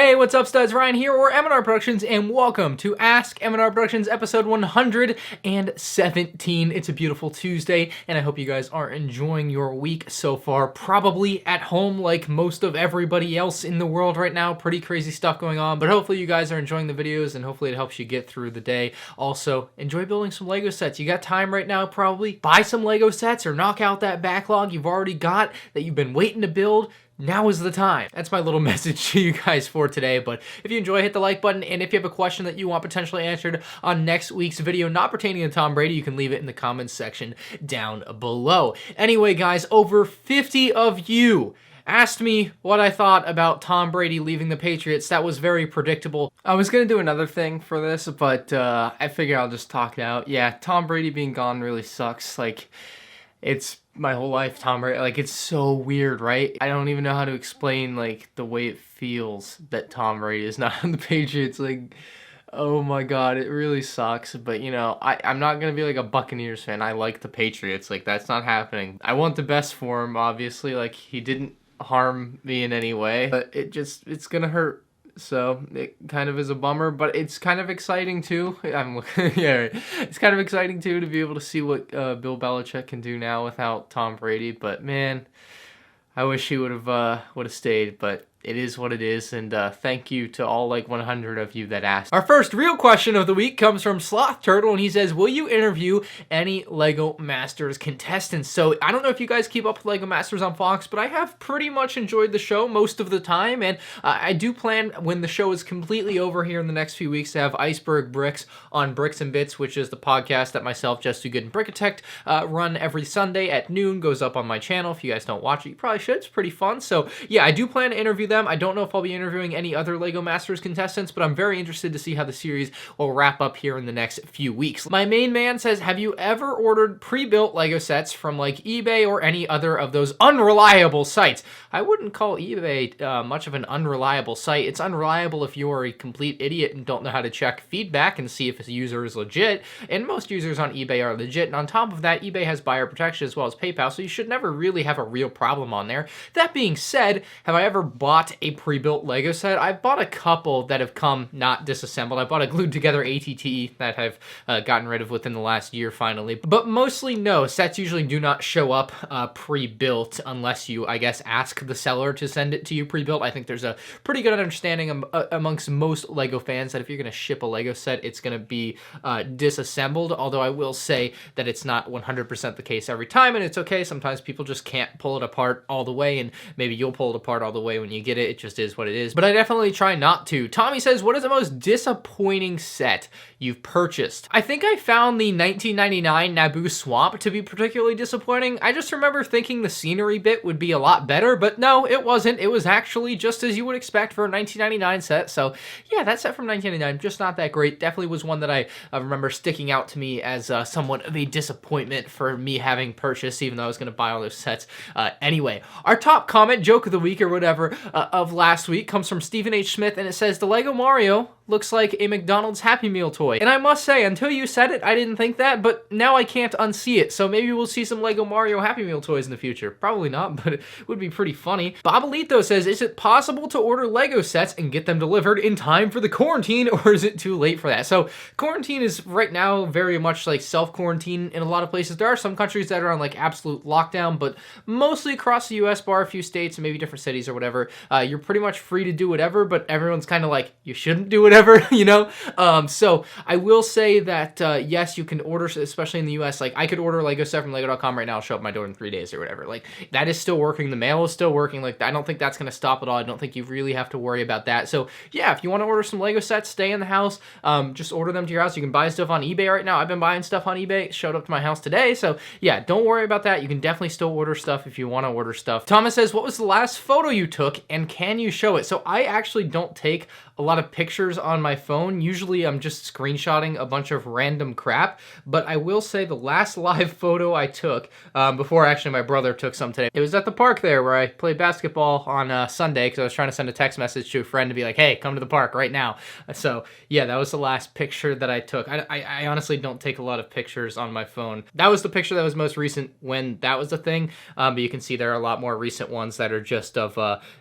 Hey, what's up, studs? Ryan here, or MandRproductions, and welcome to Ask MandRproductions episode 117. It's a beautiful Tuesday, and I hope you guys are enjoying your week so far. Probably at home like most of everybody else in the world right now. Pretty crazy stuff going on, but hopefully you guys are enjoying the videos, and hopefully it helps you get through the day. Also, enjoy building some Lego sets. You got time right now, probably. Buy some Lego sets or knock out that backlog you've already got that you've been waiting to build. Now is the time. That's my little message to you guys for today. But if you enjoy, hit the like button. And if you have a question that you want potentially answered on next week's video not pertaining to Tom Brady, you can leave it in the comments section down below. Anyway, guys, over 50 of you asked me what I thought about Tom Brady leaving the Patriots. That was very predictable. I was going to do another thing for this, but I figure I'll just talk it out. Yeah, Tom Brady being gone really sucks. Like, it's my whole life, Tom Brady. Like, it's so weird, right? I don't even know how to explain, like, the way it feels that Tom Brady is not on the Patriots. Like, oh my God, it really sucks. But, you know, I'm not going to be like a Buccaneers fan. I like the Patriots. Like, that's not happening. I want the best for him, obviously. Like, he didn't harm me in any way. But it's going to hurt. So it kind of is a bummer, but it's kind of exciting too. Yeah, it's kind of exciting too to be able to see what Bill Belichick can do now without Tom Brady. But man, I wish he would have stayed. But it is what it is, and thank you to all like 100 of you that asked. Our first real question of the week comes from Sloth Turtle, and he says, will you interview any LEGO Masters contestants? So I don't know if you guys keep up with LEGO Masters on Fox, but I have pretty much enjoyed the show most of the time, and I do plan, when the show is completely over here in the next few weeks, to have Iceberg Bricks on Bricks and Bits, which is the podcast that myself, Just Too Good, and Brickitect run every Sunday at noon. Goes up on my channel. If you guys don't watch it, you probably should. It's pretty fun. So yeah, I do plan to interview them. I don't know if I'll be interviewing any other LEGO Masters contestants, but I'm very interested to see how the series will wrap up here in the next few weeks. My main man says, have you ever ordered pre-built LEGO sets from like eBay or any other of those unreliable sites? I wouldn't call eBay much of an unreliable site. It's unreliable if you're a complete idiot and don't know how to check feedback and see if a user is legit, and most users on eBay are legit, and on top of that, eBay has buyer protection as well as PayPal, so you should never really have a real problem on there. That being said, have I ever bought a pre-built Lego set? I've bought a couple that have come not disassembled. I bought a glued together ATT that I've gotten rid of within the last year finally, but mostly no. Sets usually do not show up pre-built unless you, I guess, ask the seller to send it to you pre-built. I think there's a pretty good understanding amongst most Lego fans that if you're going to ship a Lego set, it's going to be disassembled, although I will say that it's not 100% the case every time, and it's okay. Sometimes people just can't pull it apart all the way, and maybe you'll pull it apart all the way when you get it. It just is what it is, but I definitely try not to. Tommy says, what is the most disappointing set you've purchased? I think I found the 1999 Naboo Swamp to be particularly disappointing. I just remember thinking the scenery bit would be a lot better, but no, it wasn't. It was actually just as you would expect for a 1999 set. So yeah, that set from 1999, just not that great. Definitely was one that I remember sticking out to me as somewhat of a disappointment for me having purchased, even though I was going to buy all those sets anyway. Our top comment, joke of the week or whatever, of last week comes from Stephen H. Smith, and it says, the Lego Mario looks like a McDonald's Happy Meal toy. And I must say, until you said it, I didn't think that, but now I can't unsee it. So maybe we'll see some Lego Mario Happy Meal toys in the future. Probably not, but it would be pretty funny. Bobalito says, is it possible to order Lego sets and get them delivered in time for the quarantine, or is it too late for that? So quarantine is right now very much like self-quarantine in a lot of places. There are some countries that are on like absolute lockdown, but mostly across the US, bar a few states and maybe different cities or whatever, you're pretty much free to do whatever, but everyone's kind of like, you shouldn't do whatever, you know? So I will say that, yes, you can order, especially in the US, like I could order a Lego set from Lego.com right now, it'll show up at my door in 3 days or whatever. Like that is still working. The mail is still working. Like I don't think that's going to stop at all. I don't think you really have to worry about that. So yeah, if you want to order some Lego sets, stay in the house, just order them to your house. You can buy stuff on eBay right now. I've been buying stuff on eBay. It showed up to my house today. So yeah, don't worry about that. You can definitely still order stuff if you want to order stuff. Thomas says, what was the last photo you took and can you show it? So I actually don't take a lot of pictures on my phone. Usually I'm just screenshotting a bunch of random crap, but I will say the last live photo I took, before actually my brother took some today, it was at the park there where I played basketball on Sunday because I was trying to send a text message to a friend to be like, hey, come to the park right now. So yeah, that was the last picture that I took. I honestly don't take a lot of pictures on my phone. That was the picture that was most recent when that was the thing, but you can see there are a lot more recent ones that are just of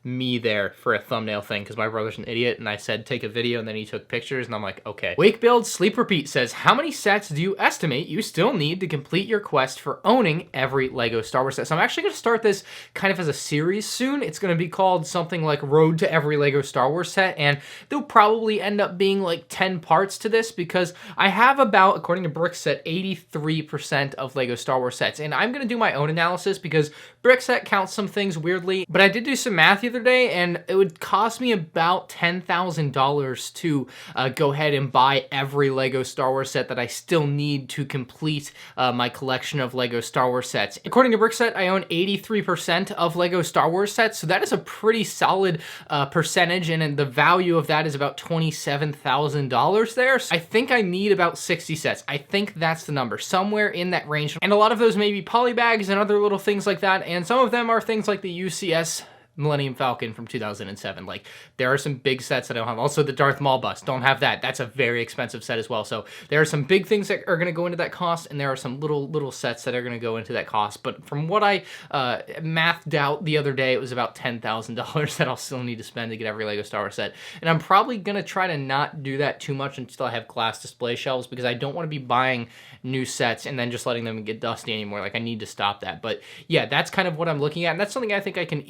me there for a thumbnail thing because my brother's an idiot and I said take a video and then he took pictures and I'm like, okay. Wake Build Sleep Repeat says, how many sets do you estimate you still need to complete your quest for owning every Lego Star Wars set? So I'm actually going to start this kind of as a series soon. It's going to be called something like Road to Every Lego Star Wars Set, and there'll probably end up being like 10 parts to this because I have about, according to Brickset, 83% of Lego Star Wars sets, and I'm going to do my own analysis because Brickset counts some things weirdly, but I did do some math the other day and it would cost me about $10,000 to go ahead and buy every Lego Star Wars set that I still need to complete my collection of Lego Star Wars sets. According to Brickset, I own 83% of Lego Star Wars sets, so that is a pretty solid percentage, and the value of that is about $27,000 there. So I think I need about 60 sets. I think that's the number, somewhere in that range. And a lot of those may be polybags and other little things like that, and some of them are things like the UCS Millennium Falcon from 2007. Like, there are some big sets that I don't have. Also, the Darth Maul bust, don't have that. That's a very expensive set as well. So there are some big things that are going to go into that cost, and there are some little sets that are going to go into that cost. But from what I mathed out the other day, it was about $10,000 that I'll still need to spend to get every Lego Star Wars set. And I'm probably going to try to not do that too much until I have glass display shelves, because I don't want to be buying new sets and then just letting them get dusty anymore. Like, I need to stop that. But yeah, that's kind of what I'm looking at, and that's something I think I can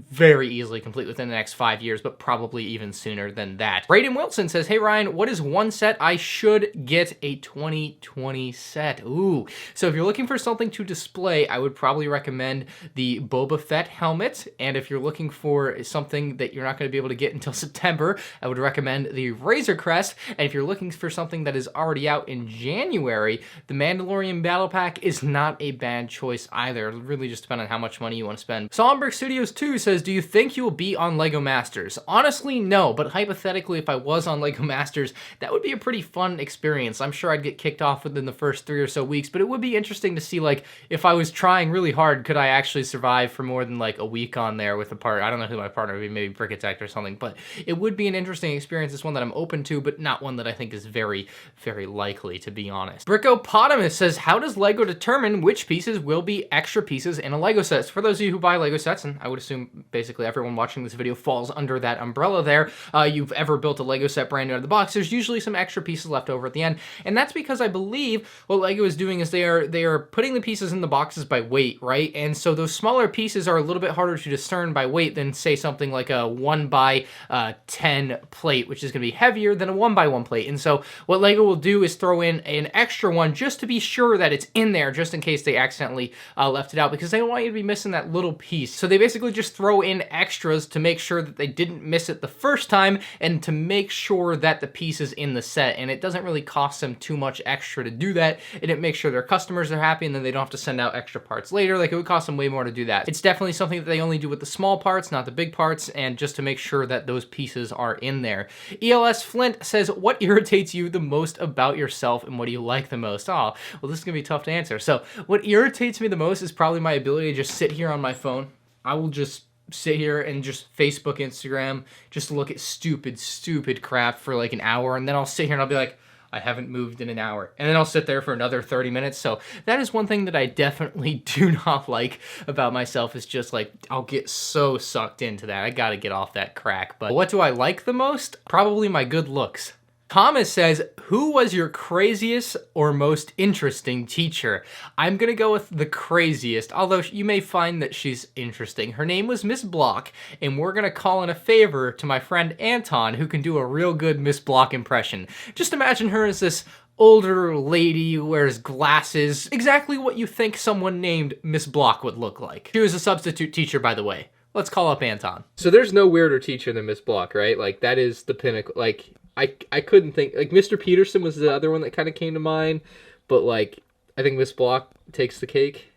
very easily complete within the next 5 years, but probably even sooner than that. Braden Wilson says, hey Ryan, what is one set I should get a 2020 set? Ooh, so if you're looking for something to display, I would probably recommend the Boba Fett helmet, and if you're looking for something that you're not going to be able to get until September, I would recommend the Razor Crest, and if you're looking for something that is already out in January, the Mandalorian Battle Pack is not a bad choice either. It'll really just depend on how much money you want to spend. Solomberg Studios 2 says, do you think you will be on LEGO Masters? Honestly, no, but hypothetically, if I was on LEGO Masters, that would be a pretty fun experience. I'm sure I'd get kicked off within the first 3 or so weeks, but it would be interesting to see, like, if I was trying really hard, could I actually survive for more than, like, a week on there with a partner? I don't know who my partner would be, maybe Brickitect or something, but it would be an interesting experience. It's one that I'm open to, but not one that I think is very, very likely, to be honest. Brickopotamus says, how does LEGO determine which pieces will be extra pieces in a LEGO set? For those of you who buy LEGO sets, and I would assume basically everyone watching this video falls under that umbrella there, you've ever built a LEGO set brand new out of the box, there's usually some extra pieces left over at the end, and that's because I believe what LEGO is doing is they are putting the pieces in the boxes by weight, right? And so those smaller pieces are a little bit harder to discern by weight than, say, something like a 1x10 plate, which is going to be heavier than a 1x1 plate. And so what LEGO will do is throw in an extra one just to be sure that it's in there, just in case they accidentally left it out, because they don't want you to be missing that little piece. So they basically just throw in extras to make sure that they didn't miss it the first time and to make sure that the piece is in the set. And it doesn't really cost them too much extra to do that, and it makes sure their customers are happy, and then they don't have to send out extra parts later. Like, it would cost them way more to do that. It's definitely something that they only do with the small parts, not the big parts, and just to make sure that those pieces are in there. ELS Flint says, what irritates you the most about yourself, and what do you like the most? Oh, well, this is gonna be tough to answer. So what irritates me the most is probably my ability to just sit here on my phone. I will just sit here and just Facebook, Instagram, just look at stupid crap for like an hour, and then I'll sit here and I'll be like, I haven't moved in an hour. And then I'll sit there for another 30 minutes. So that is one thing that I definitely do not like about myself, is just like, I'll get so sucked into that. I gotta get off that crack. But what do I like the most? Probably my good looks. Thomas says, who was your craziest or most interesting teacher? I'm gonna go with the craziest, although you may find that she's interesting. Her name was Miss Block, and we're gonna call in a favor to my friend Anton, who can do a real good Miss Block impression. Just imagine her as this older lady who wears glasses, exactly what you think someone named Miss Block would look like. She was a substitute teacher, by the way. Let's call up Anton. So there's no weirder teacher than Miss Block, right? Like, that is the pinnacle. Like, I couldn't think, like, Mr. Peterson was the other one that kind of came to mind, but, like, I think Miss Block takes the cake.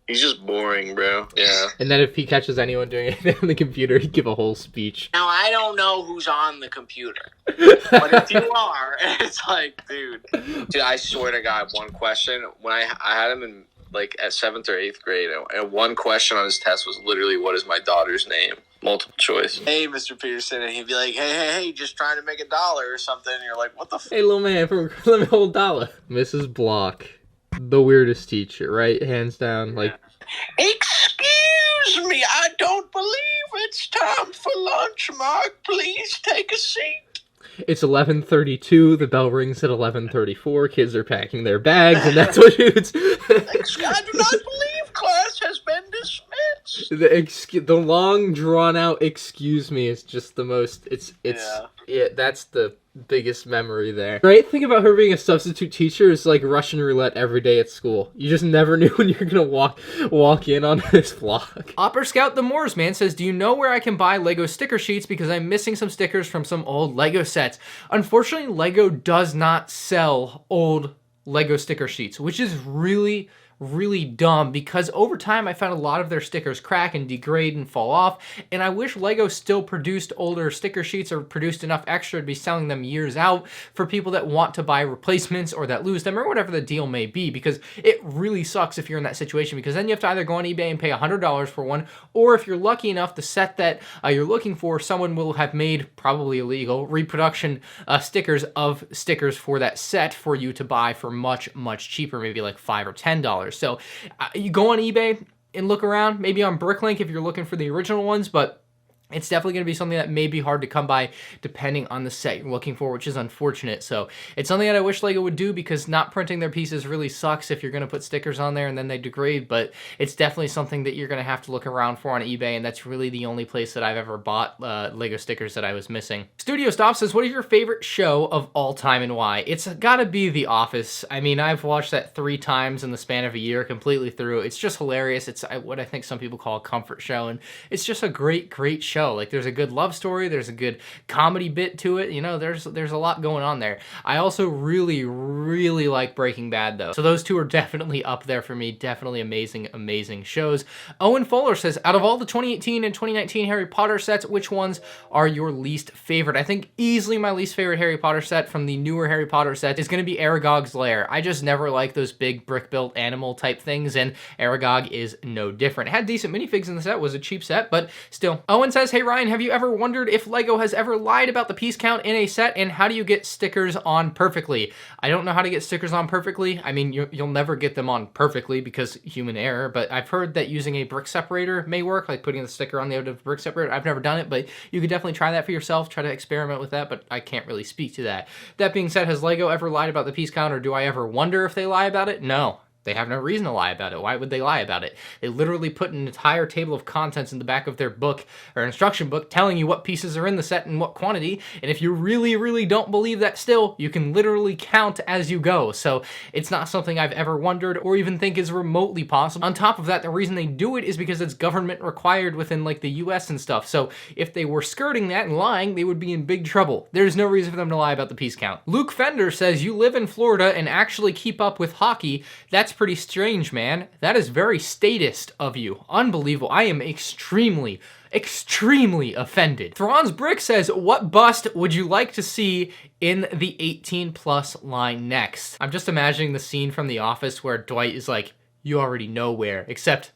He's just boring, bro. Yeah. And then if he catches anyone doing anything on the computer, he'd give a whole speech. Now, I don't know who's on the computer. But if you are, it's like, dude, I swear to God, one question, when I had him in, like, at 7th or 8th grade, and one question on his test was literally, what is my daughter's name? Multiple choice. Hey, Mr. Peterson, and he'd be like, hey, just trying to make $1 or something, and you're like, what the f***? Hey, little man, let me hold $1. Mrs. Block, the weirdest teacher, right? Hands down, like... Excuse me, I don't believe it's time for lunch, Mark. Please take a seat. It's 11:32. The bell rings at 11:34. Kids are packing their bags, and that's what it's... I do not believe class has been dismissed. The long, drawn-out excuse me is just the most... Yeah, that's the biggest memory there. Great thing about her being a substitute teacher is like Russian roulette every day at school. You just never knew when you're gonna walk in on this vlog. Opera Scout the Moors man says, do you know where I can buy Lego sticker sheets because I'm missing some stickers from some old Lego sets? Unfortunately, Lego does not sell old Lego sticker sheets, which is really dumb because over time I found a lot of their stickers crack and degrade and fall off, and I wish Lego still produced older sticker sheets or produced enough extra to be selling them years out for people that want to buy replacements or that lose them or whatever the deal may be, because it really sucks if you're in that situation, because then you have to either go on eBay and pay $100 for one, or if you're lucky enough, the set that you're looking for, someone will have made, probably illegal, reproduction stickers for that set for you to buy for much cheaper, maybe like $5 or $10. So you go on eBay and look around, maybe on Bricklink if you're looking for the original ones, but it's definitely going to be something that may be hard to come by depending on the set you're looking for, which is unfortunate. So it's something that I wish Lego would do, because not printing their pieces really sucks if you're going to put stickers on there and then they degrade, but it's definitely something that you're going to have to look around for on eBay, and that's really the only place that I've ever bought Lego stickers that I was missing. Studio Stop says, what is your favorite show of all time and why? It's got to be The Office. I mean, I've watched that 3 times in the span of a year, completely through. It's just hilarious. It's what I think some people call a comfort show, and it's just a great show. Like, there's a good love story, there's a good comedy bit to it, you know, there's a lot going on there. I also really like Breaking Bad though. So those two are definitely up there for me. Definitely amazing shows. Owen Fuller says, out of all the 2018 and 2019 Harry Potter sets, which ones are your least favorite? I think easily my least favorite Harry Potter set from the newer Harry Potter set is going to be Aragog's Lair. I just never like those big brick-built animal type things, and Aragog is no different. It had decent minifigs in the set, was a cheap set, but still. Owen says, hey Ryan, have you ever wondered if Lego has ever lied about the piece count in a set, and how do you get stickers on perfectly? I don't know how to get stickers on perfectly. I mean, you'll never get them on perfectly because human error, but I've heard that using a brick separator may work, like putting the sticker on the end of the brick separator. I've never done it, but you could definitely try that for yourself, try to experiment with that, but I can't really speak to that. That being said, has Lego ever lied about the piece count, or do I ever wonder if they lie about it? No. They have no reason to lie about it. Why would they lie about it? They literally put an entire table of contents in the back of their book or instruction book telling you what pieces are in the set and what quantity. And if you really don't believe that still, you can literally count as you go. So it's not something I've ever wondered or even think is remotely possible. On top of that, the reason they do it is because it's government required within like the US and stuff. So if they were skirting that and lying, they would be in big trouble. There's no reason for them to lie about the piece count. Luke Fender says, you live in Florida and actually keep up with hockey. That's pretty strange, man. That is very statist of you. Unbelievable. I am extremely offended. Thron's Brick says, what bust would you like to see in the 18+ line next? I'm just imagining the scene from The Office where Dwight is like, you already know where, except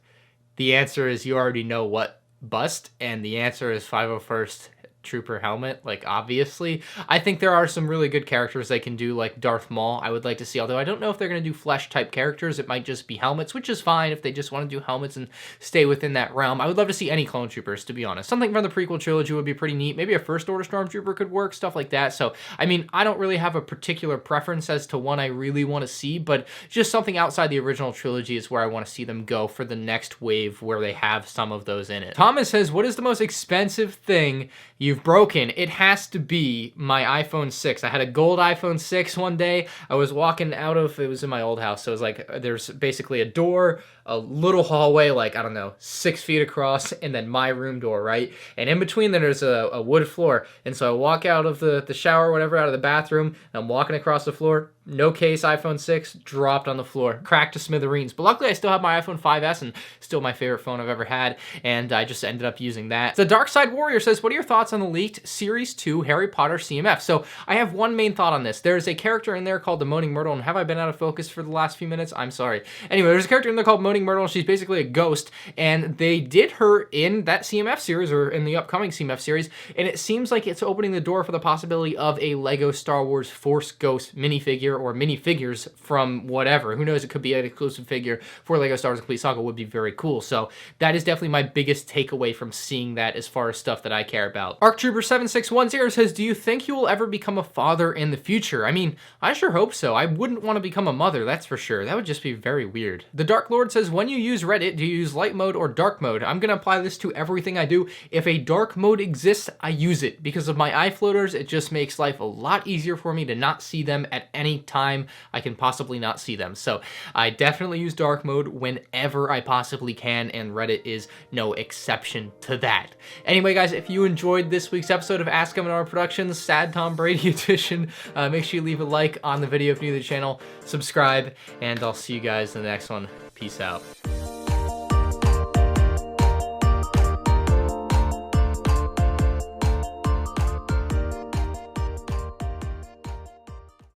the answer is you already know what bust, and the answer is 501st Trooper helmet, like, obviously. I think there are some really good characters they can do, like Darth Maul, I would like to see, although I don't know if they're going to do flesh-type characters. It might just be helmets, which is fine if they just want to do helmets and stay within that realm. I would love to see any clone troopers, to be honest. Something from the prequel trilogy would be pretty neat. Maybe a First Order Stormtrooper could work, stuff like that. So, I mean, I don't really have a particular preference as to one I really want to see, but just something outside the original trilogy is where I want to see them go for the next wave where they have some of those in it. Thomas says, what is the most expensive thing you've broken? It has to be my iPhone 6. I had a gold iPhone 6 one day. I was walking out of, it was in my old house, so it was like, there's basically a door, a little hallway, like, I don't know, 6 feet across, and then my room door, right? And in between there's a wood floor. And so I walk out of the shower, whatever, out of the bathroom, and I'm walking across the floor. No case, iPhone 6 dropped on the floor, cracked to smithereens. But luckily I still have my iPhone 5S, and still my favorite phone I've ever had, and I just ended up using that. The Dark Side Warrior says, what are your thoughts on the leaked Series 2 Harry Potter CMF? So I have one main thought on this. There's a character in there called the Moaning Myrtle, and have I been out of focus for the last few minutes? I'm sorry. Anyway, there's a character in there called Moaning Myrtle, and she's basically a ghost, and they did her in that CMF series, or in the upcoming CMF series, and it seems like it's opening the door for the possibility of a Lego Star Wars Force Ghost minifigure, or minifigures from whatever. Who knows, it could be an exclusive figure for Lego Star Wars Complete Saga. Would be very cool. So that is definitely my biggest takeaway from seeing that as far as stuff that I care about. ArcTrooper7610 says, do you think you will ever become a father in the future? I mean, I sure hope so. I wouldn't want to become a mother, that's for sure. That would just be very weird. The Dark Lord says, when you use Reddit, do you use light mode or dark mode? I'm gonna apply this to everything I do. If a dark mode exists, I use it. Because of my eye floaters, it just makes life a lot easier for me to not see them at any time I can possibly not see them. So I definitely use dark mode whenever I possibly can, and Reddit is no exception to that. Anyway, guys, if you enjoyed this week's episode of Ask MandRproductions, Sad Tom Brady edition, make sure you leave a like on the video if you're new to the channel, subscribe, and I'll see you guys in the next one. Peace out.